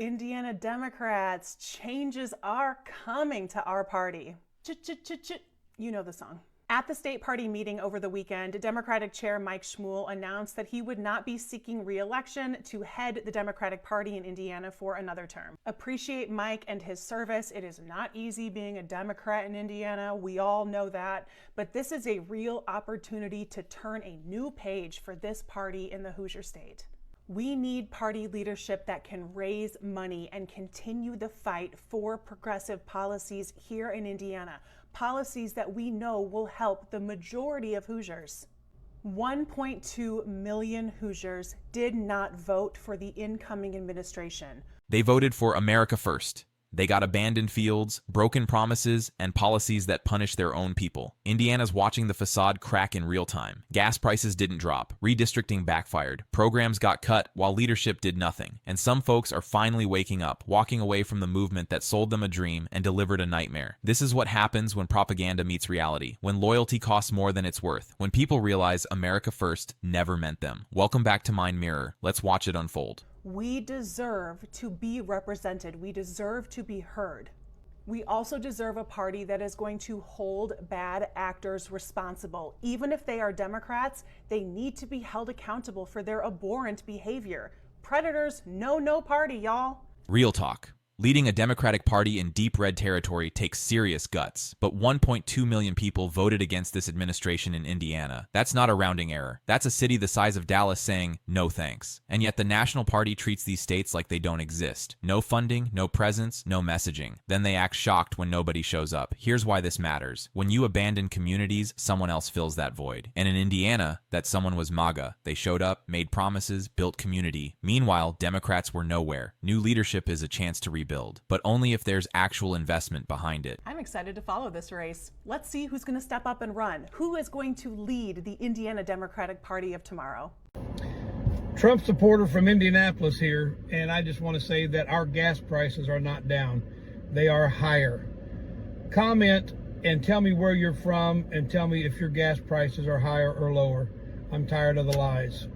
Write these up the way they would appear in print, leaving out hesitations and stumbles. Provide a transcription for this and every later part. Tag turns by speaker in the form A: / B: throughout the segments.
A: Indiana Democrats, changes are coming to our party. You know the song. At the state party meeting over the weekend, Democratic Chair Mike Schmuel announced that he would not be seeking re-election to head the Democratic Party in Indiana for another term. Appreciate Mike and his service. It is not easy being a Democrat in Indiana. We all know that. But this is a real opportunity to turn a new page for this party in the Hoosier State. We need party leadership that can raise money and continue the fight for progressive policies here in Indiana, policies that we know will help the majority of Hoosiers. 1.2 million Hoosiers did not vote for the incoming administration.
B: They voted for America First. They got abandoned fields, broken promises, and policies that punish their own people. Indiana's watching the facade crack in real time. Gas prices didn't drop. Redistricting backfired. Programs got cut while leadership did nothing. And some folks are finally waking up, walking away from the movement that sold them a dream and delivered a nightmare. This is what happens when propaganda meets reality, when loyalty costs more than it's worth, when people realize America First never meant them. Welcome back to Mind Mirror. Let's watch it unfold.
A: We deserve to be represented. We deserve to be heard. We also deserve a party that is going to hold bad actors responsible. Even if they are Democrats, they need to be held accountable for their abhorrent behavior. Predators know no party, y'all.
B: Real talk. Leading a Democratic Party in deep red territory takes serious guts, but 1.2 million people voted against this administration in Indiana. That's not a rounding error. That's a city the size of Dallas saying, no thanks. And yet the National Party treats these states like they don't exist. No funding, no presence, no messaging. Then they act shocked when nobody shows up. Here's why this matters. When you abandon communities, someone else fills that void. And in Indiana, that someone was MAGA. They showed up, made promises, built community. Meanwhile, Democrats were nowhere. New leadership is a chance to rebuild. But only if there's actual investment behind it.
A: I'm excited to follow this race. Let's see who's going to step up and run. Who is going to lead the Indiana Democratic Party of tomorrow?
C: Trump supporter from Indianapolis here, and I just want to say that our gas prices are not down. They are higher. Comment and tell me where you're from and tell me if your gas prices are higher or lower. I'm tired of the lies.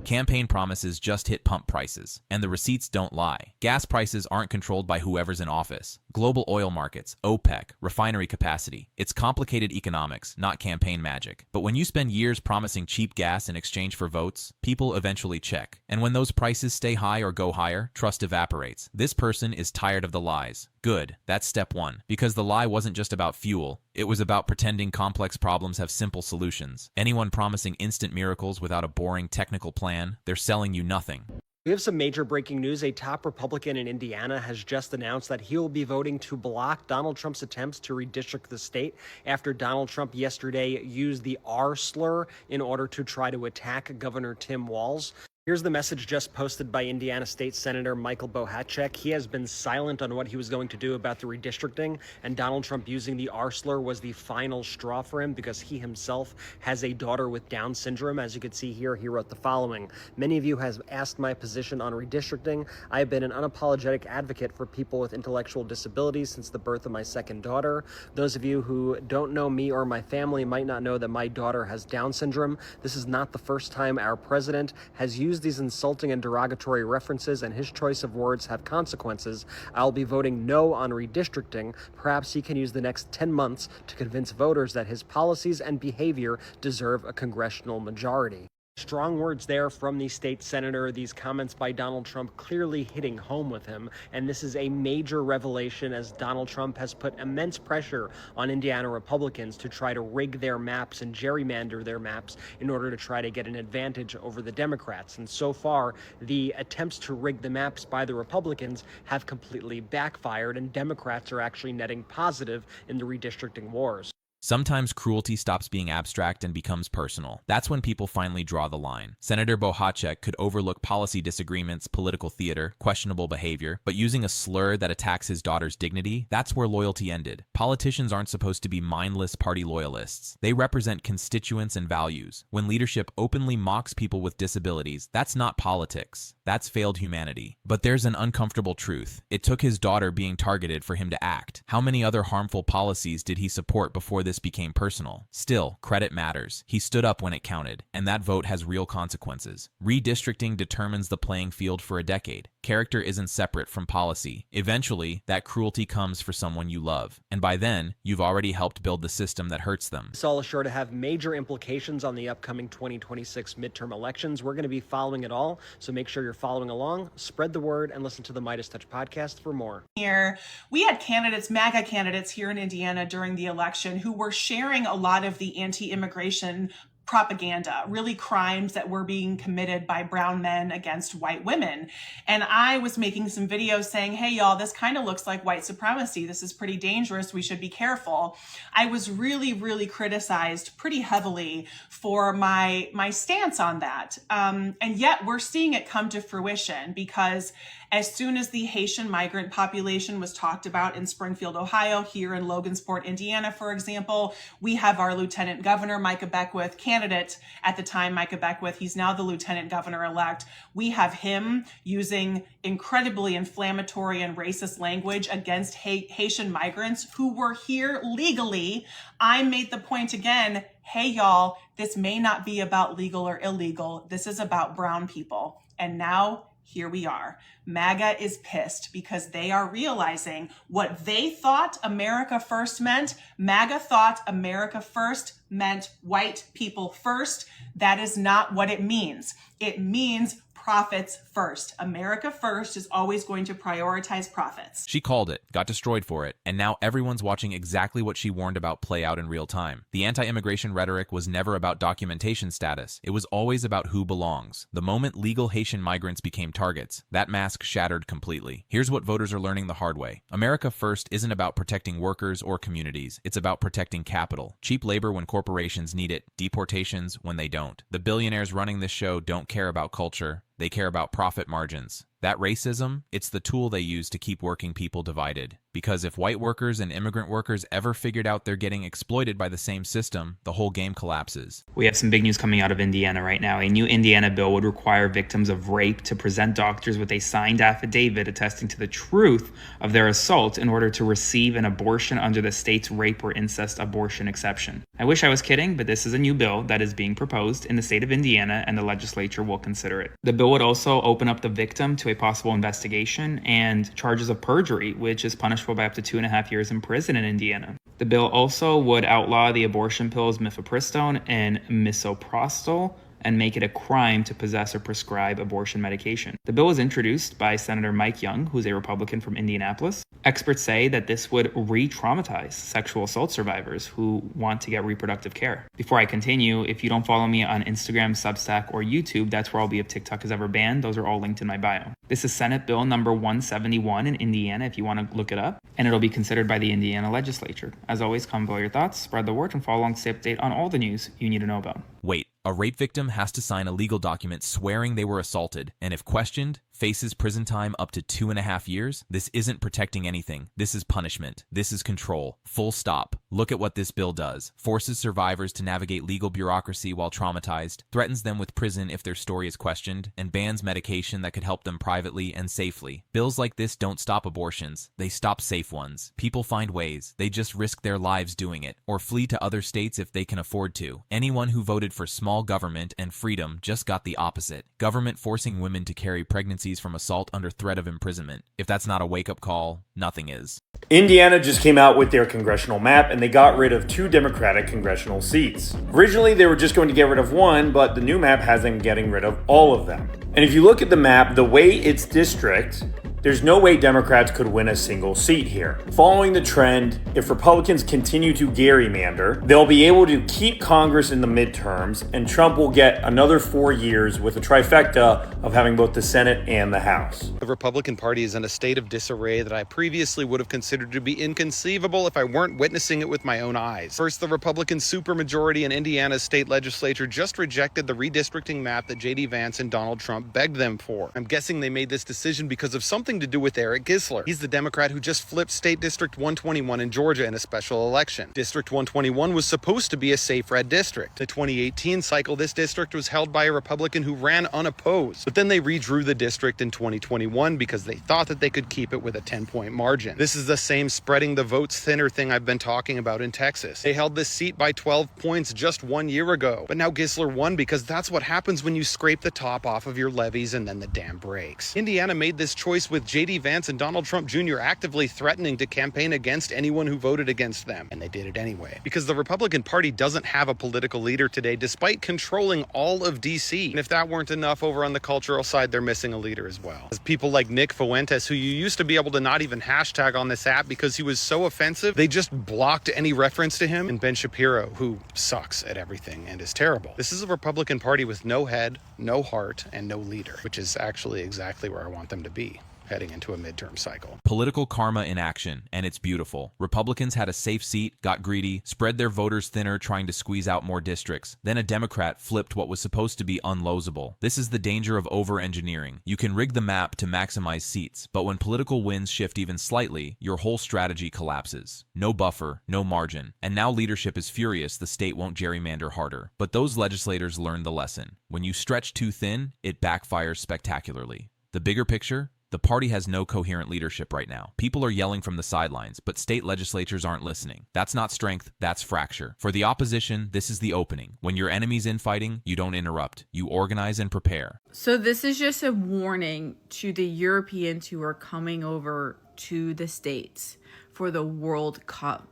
B: Campaign promises just hit pump prices, and the receipts don't lie. Gas prices aren't controlled by whoever's in office. Global oil markets, OPEC, refinery capacity. It's complicated economics, not campaign magic. But when you spend years promising cheap gas in exchange for votes, people eventually check. And when those prices stay high or go higher, trust evaporates. This person is tired of the lies. Good, that's step one. Because the lie wasn't just about fuel, it was about pretending complex problems have simple solutions. Anyone promising instant miracles without a boring technical plan, they're selling you nothing.
D: We have some major breaking news. A top Republican in Indiana has just announced that he will be voting to block Donald Trump's attempts to redistrict the state after Donald Trump yesterday used the R slur in order to try to attack Governor Tim Walz. Here's the message just posted by Indiana State Senator Michael Bohacek. He has been silent on what he was going to do about the redistricting, and Donald Trump using the R slur was the final straw for him because he himself has a daughter with Down syndrome. As you can see here, he wrote the following. Many of you have asked my position on redistricting. I have been an unapologetic advocate for people with intellectual disabilities since the birth of my second daughter. Those of you who don't know me or my family might not know that my daughter has Down syndrome. This is not the first time our president has used these insulting and derogatory references, and his choice of words have consequences. I'll be voting no on redistricting. Perhaps he can use the next 10 months to convince voters that his policies and behavior deserve a congressional majority. Strong words there from the state senator. These comments by Donald Trump clearly hitting home with him. And this is a major revelation as Donald Trump has put immense pressure on Indiana Republicans to try to rig their maps and gerrymander their maps in order to try to get an advantage over the Democrats. And so far, the attempts to rig the maps by the Republicans have completely backfired, and Democrats are actually netting positive in the redistricting wars.
B: Sometimes cruelty stops being abstract and becomes personal. That's when people finally draw the line. Senator Bohacek could overlook policy disagreements, political theater, questionable behavior, but using a slur that attacks his daughter's dignity, that's where loyalty ended. Politicians aren't supposed to be mindless party loyalists. They represent constituents and values. When leadership openly mocks people with disabilities, that's not politics. That's failed humanity. But there's an uncomfortable truth. It took his daughter being targeted for him to act. How many other harmful policies did he support before this this became personal. Still, credit matters. He stood up when it counted, and that vote has real consequences. Redistricting determines the playing field for a decade. Character isn't separate from policy. Eventually, that cruelty comes for someone you love, and by then, you've already helped build the system that hurts them.
D: This all is sure to have major implications on the upcoming 2026 midterm elections. We're going to be following it all, so make sure you're following along, spread the word, and listen to the Midas Touch podcast for more.
A: Here, we had candidates, MAGA candidates here in Indiana during the election who were sharing a lot of the anti-immigration propaganda, really crimes that were being committed by brown men against white women. And I was making some videos saying, hey, y'all, this kind of looks like white supremacy. This is pretty dangerous. We should be careful. I was really criticized pretty heavily for my stance on that. And yet we're seeing it come to fruition, because as soon as the Haitian migrant population was talked about in Springfield, Ohio, here in Logansport, Indiana, for example, we have our Lieutenant Governor, Micah Beckwith, candidate at the time, Micah Beckwith, he's now the Lieutenant Governor-elect. We have him using incredibly inflammatory and racist language against Haitian migrants who were here legally. I made the point again, hey, y'all, this may not be about legal or illegal. This is about brown people. And now, here we are. MAGA is pissed because they are realizing what they thought America first meant. MAGA thought America first meant white people first. That is not what it means. It means profits first. America first is always going to prioritize profits.
B: She called it, got destroyed for it, and now everyone's watching exactly what she warned about play out in real time. The anti-immigration rhetoric was never about documentation status. It was always about who belongs. The moment legal Haitian migrants became targets, that mask shattered completely. Here's what voters are learning the hard way. America first isn't about protecting workers or communities. It's about protecting capital. Cheap labor when corporations need it, deportations when they don't. The billionaires running this show don't care about culture. They care about profit margins. That racism, it's the tool they use to keep working people divided. Because if white workers and immigrant workers ever figured out they're getting exploited by the same system, the whole game collapses.
E: We have some big news coming out of Indiana right now. A new Indiana bill would require victims of rape to present doctors with a signed affidavit attesting to the truth of their assault in order to receive an abortion under the state's rape or incest abortion exception. I wish I was kidding, but this is a new bill that is being proposed in the state of Indiana, and the legislature will consider it. The bill would also open up the victim to a possible investigation and charges of perjury, which is punishable by up to 2.5 years in prison in Indiana. The bill also would outlaw the abortion pills mifepristone and misoprostol and make it a crime to possess or prescribe abortion medication. The bill was introduced by Senator Mike Young, who's a Republican from Indianapolis. Experts say that this would re-traumatize sexual assault survivors who want to get reproductive care. Before I continue, if you don't follow me on Instagram, Substack, or YouTube, that's where I'll be if TikTok is ever banned. Those are all linked in my bio. This is Senate Bill number 171 in Indiana, if you want to look it up, and it'll be considered by the Indiana legislature. As always, comment below your thoughts, spread the word, and follow along to stay updated on all the news you need to know about.
B: Wait, a rape victim has to sign a legal document swearing they were assaulted, and if questioned, faces prison time up to 2.5 years? This isn't protecting anything. This is punishment. This is control. Full stop. Look at what this bill does. Forces survivors to navigate legal bureaucracy while traumatized, threatens them with prison if their story is questioned, and bans medication that could help them privately and safely. Bills like this don't stop abortions. They stop safe ones. People find ways. They just risk their lives doing it, or flee to other states if they can afford to. Anyone who voted for small government and freedom just got the opposite. Government forcing women to carry pregnancies from assault under threat of imprisonment. If that's not a wake-up call, nothing is.
F: Indiana just came out with their congressional map, and they got rid of 2 Democratic congressional seats. Originally, they were just going to get rid of 1, but the new map has them getting rid of all of them. And if you look at the map, the way it's districted, there's no way Democrats could win a single seat here. Following the trend, if Republicans continue to gerrymander, they'll be able to keep Congress in the midterms, and Trump will get another 4 years with a trifecta of having both the Senate and the House.
G: The Republican Party is in a state of disarray that I previously would have considered to be inconceivable if I weren't witnessing it with my own eyes. First, the Republican supermajority in Indiana's state legislature just rejected the redistricting map that J.D. Vance and Donald Trump begged them for. I'm guessing they made this decision because of something something to do with Eric Gisler. He's the Democrat who just flipped State District 121 in Georgia in a special election. District 121 was supposed to be a safe red district. The 2018 cycle, this district was held by a Republican who ran unopposed, but then they redrew the district in 2021 because they thought that they could keep it with a 10-point margin. This is the same spreading the votes thinner thing I've been talking about in Texas. They held this seat by 12 points just 1 year ago, but now Gisler won because that's what happens when you scrape the top off of your levees and then the dam breaks. Indiana made this choice with J.D. Vance and Donald Trump Jr. actively threatening to campaign against anyone who voted against them, and they did it anyway. Because the Republican Party doesn't have a political leader today, despite controlling all of D.C. And if that weren't enough, over on the cultural side, they're missing a leader as well. As people like Nick Fuentes, who you used to be able to not even hashtag on this app because he was so offensive, they just blocked any reference to him, and Ben Shapiro, who sucks at everything and is terrible. This is a Republican Party with no head, no heart, and no leader, which is actually exactly where I want them to be heading into a midterm cycle.
B: Political karma in action, and it's beautiful. Republicans had a safe seat, got greedy, spread their voters thinner trying to squeeze out more districts. Then a Democrat flipped what was supposed to be unlosable. This is the danger of over-engineering. You can rig the map to maximize seats, but when political winds shift even slightly, your whole strategy collapses. No buffer, no margin. And now leadership is furious the state won't gerrymander harder. But those legislators learned the lesson. When you stretch too thin, it backfires spectacularly. The bigger picture? The party has no coherent leadership right now. People are yelling from the sidelines, but state legislatures aren't listening. That's not strength, that's fracture. For the opposition, this is the opening. When your enemy's infighting, you don't interrupt. You organize and prepare.
H: So this is just a warning to the Europeans who are coming over to the States for the World Cup.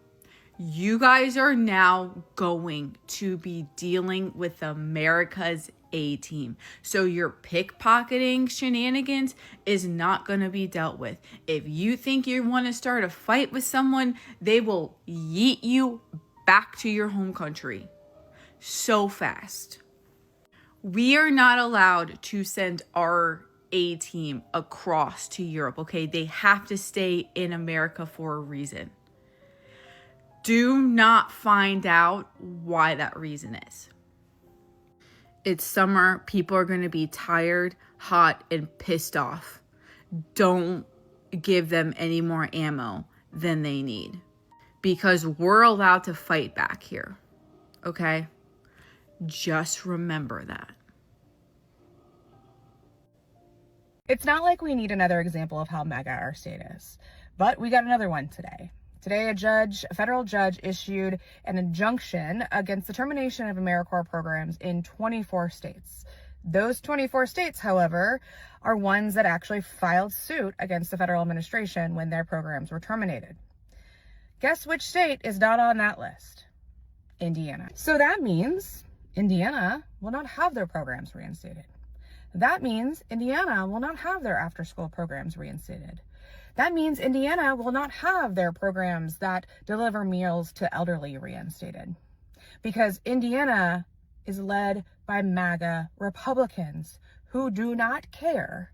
H: You guys are now going to be dealing with America's A-team. So your pickpocketing shenanigans is not going to be dealt with. If you think you want to start a fight with someone, they will yeet you back to your home country so fast. We are not allowed to send our A-team across to Europe, okay? They have to stay in America for a reason. Do not find out why that reason is. It's summer. People are going to be tired, hot, and pissed off. Don't give them any more ammo than they need. Because we're allowed to fight back here. Okay? Just remember that.
I: It's not like we need another example of how MAGA our state is. But we got another one today. Today, a federal judge issued an injunction against the termination of AmeriCorps programs in 24 states. Those 24 states, however, are ones that actually filed suit against the federal administration when their programs were terminated. Guess which state is not on that list? Indiana. So that means Indiana will not have their programs reinstated. That means Indiana will not have their after-school programs reinstated. That means Indiana will not have their programs that deliver meals to elderly reinstated. Because Indiana is led by MAGA Republicans who do not care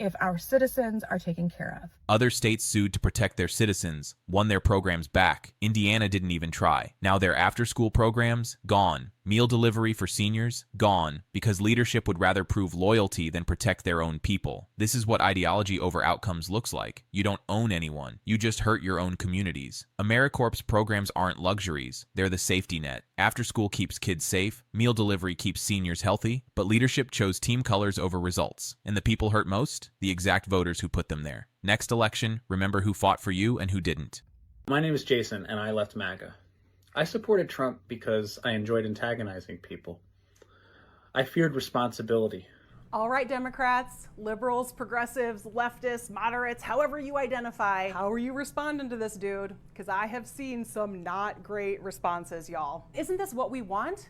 I: if our citizens are taken care of.
B: Other states sued to protect their citizens, won their programs back. Indiana didn't even try. Now their after-school programs, gone. Meal delivery for seniors, gone, because leadership would rather prove loyalty than protect their own people. This is what ideology over outcomes looks like. You don't own anyone. You just hurt your own communities. AmeriCorps programs aren't luxuries. They're the safety net. After school keeps kids safe, meal delivery keeps seniors healthy, but leadership chose team colors over results. And the people hurt most? The exact voters who put them there. Next election, remember who fought for you and who didn't.
J: My name is Jason, and I left MAGA. I supported Trump because I enjoyed antagonizing people. I feared responsibility.
A: All right, Democrats, liberals, progressives, leftists, moderates, however you identify, how are you responding to this dude? Because I have seen some not great responses, y'all. Isn't this what we want?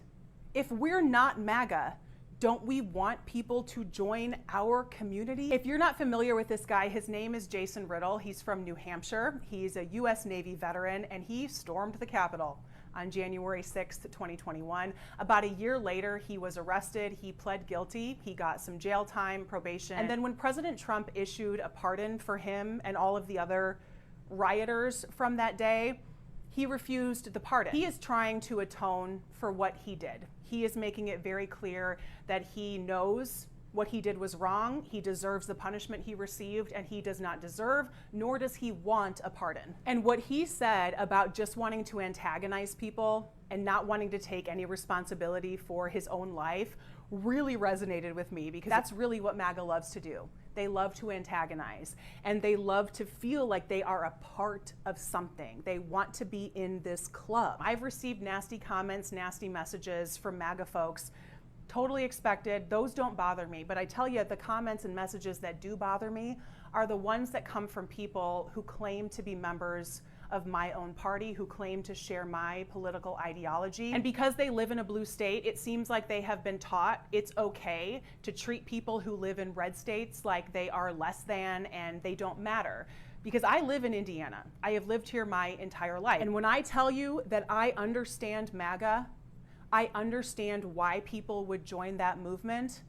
A: If we're not MAGA, don't we want people to join our community? If you're not familiar with this guy, his name is Jason Riddle. He's from New Hampshire. He's a U.S. Navy veteran, and he stormed the Capitol on January 6th, 2021. About a year later, he was arrested. He pled guilty. He got some jail time, probation. And then when President Trump issued a pardon for him and all of the other rioters from that day, he refused the pardon. He is trying to atone for what he did. He is making it very clear that he knows What he did was wrong. He deserves the punishment he received, and he does not deserve, nor does he want a pardon. And what he said about just wanting to antagonize people and not wanting to take any responsibility for his own life really resonated with me, because that's really what MAGA loves to do. They love to antagonize, and they love to feel like they are a part of something. They want to be in this club. I've received nasty comments, nasty messages from MAGA folks. Totally expected. Those don't bother me. But I tell you, the comments and messages that do bother me are the ones that come from people who claim to be members of my own party, who claim to share my political ideology. And because they live in a blue state, it seems like they have been taught it's okay to treat people who live in red states like they are less than and they don't matter. Because I live in Indiana. I have lived here my entire life. And when I tell you that I understand MAGA, I understand why people would join that movement,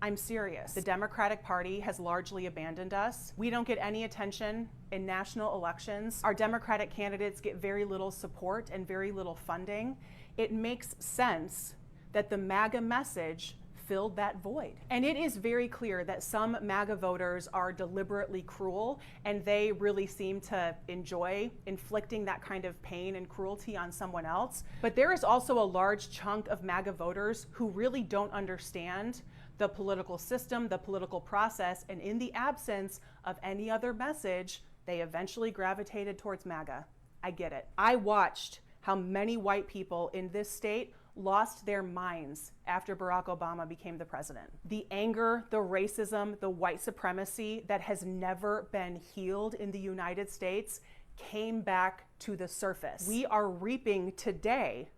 A: I'm serious. The Democratic Party has largely abandoned us. We don't get any attention in national elections. Our Democratic candidates get very little support and very little funding. It makes sense that the MAGA message filled that void. And it is very clear that some MAGA voters are deliberately cruel, and they really seem to enjoy inflicting that kind of pain and cruelty on someone else. But there is also a large chunk of MAGA voters who really don't understand the political system, the political process, and in the absence of any other message, they eventually gravitated towards MAGA. I get it. I watched how many white people in this state lost their minds after Barack Obama became the president. The anger, the racism, the white supremacy that has never been healed in the United States came back to the surface. We are reaping today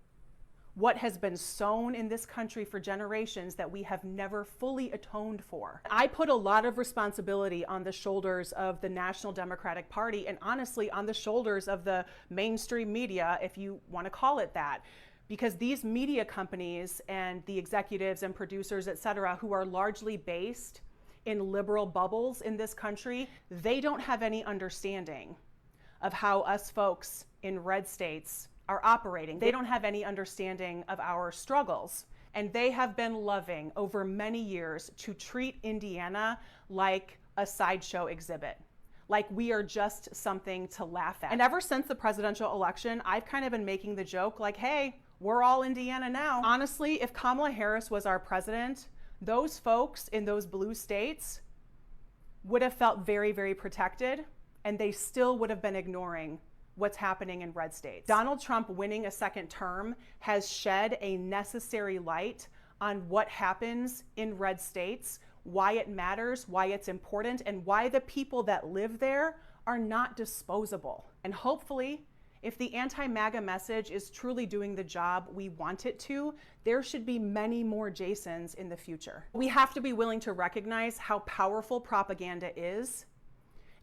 A: what has been sown in this country for generations that we have never fully atoned for. I put a lot of responsibility on the shoulders of the National Democratic Party, and honestly on the shoulders of the mainstream media, if you want to call it that. Because these media companies and the executives and producers, et cetera, who are largely based in liberal bubbles in this country, they don't have any understanding of how us folks in red states are operating. They don't have any understanding of our struggles. And they have been loving over many years to treat Indiana like a sideshow exhibit. Like we are just something to laugh at. And ever since the presidential election, I've kind of been making the joke like, hey, we're all Indiana now. Honestly, if Kamala Harris was our president, those folks in those blue states would have felt very, very protected, and they still would have been ignoring what's happening in red states. Donald Trump winning a second term has shed a necessary light on what happens in red states, why it matters, why it's important, and why the people that live there are not disposable. And hopefully, if the anti-MAGA message is truly doing the job we want it to, there should be many more Jasons in the future. We have to be willing to recognize how powerful propaganda is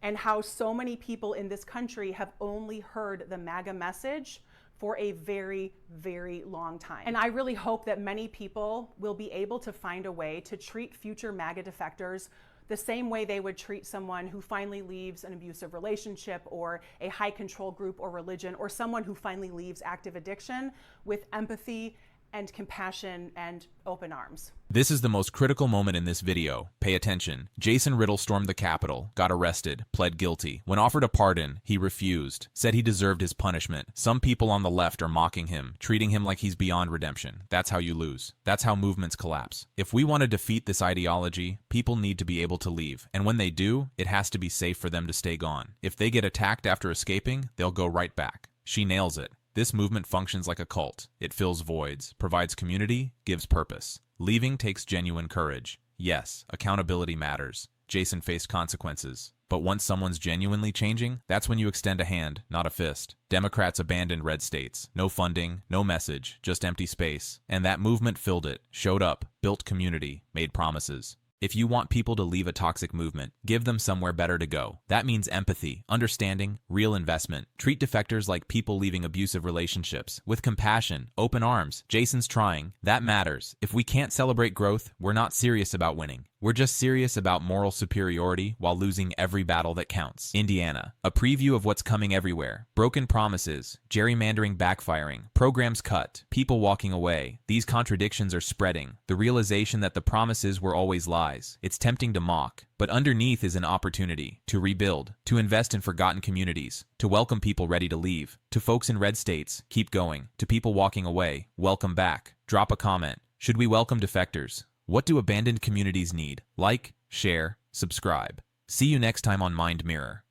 A: and how so many people in this country have only heard the MAGA message for a very, very long time. And I really hope that many people will be able to find a way to treat future MAGA defectors the same way they would treat someone who finally leaves an abusive relationship or a high control group or religion, or someone who finally leaves active addiction, with empathy and compassion and open arms.
B: This is the most critical moment in this video. Pay attention. Jason Riddle stormed the Capitol, got arrested, pled guilty. When offered a pardon, he refused, said he deserved his punishment. Some people on the left are mocking him, treating him like he's beyond redemption. That's how you lose. That's how movements collapse. If we want to defeat this ideology, people need to be able to leave. And when they do, it has to be safe for them to stay gone. If they get attacked after escaping, they'll go right back. She nails it. This movement functions like a cult. It fills voids, provides community, gives purpose. Leaving takes genuine courage. Yes, accountability matters. Jason faced consequences. But once someone's genuinely changing, that's when you extend a hand, not a fist. Democrats abandoned red states. No funding, no message, just empty space. And that movement filled it, showed up, built community, made promises. If you want people to leave a toxic movement, give them somewhere better to go. That means empathy, understanding, real investment. Treat defectors like people leaving abusive relationships, with compassion, open arms. Jason's trying. That matters. If we can't celebrate growth, we're not serious about winning. We're just serious about moral superiority while losing every battle that counts. Indiana, a preview of what's coming everywhere. Broken promises, gerrymandering backfiring, programs cut, people walking away. These contradictions are spreading. The realization that the promises were always lies. criticize, it's tempting to mock, but underneath is an opportunity to rebuild, to invest in forgotten communities, to welcome people ready to leave, to folks in red states, keep going, to people walking away, welcome back. Drop a comment. Should we welcome defectors? What do abandoned communities need? Like, share, subscribe. See you next time on Mind Mirror.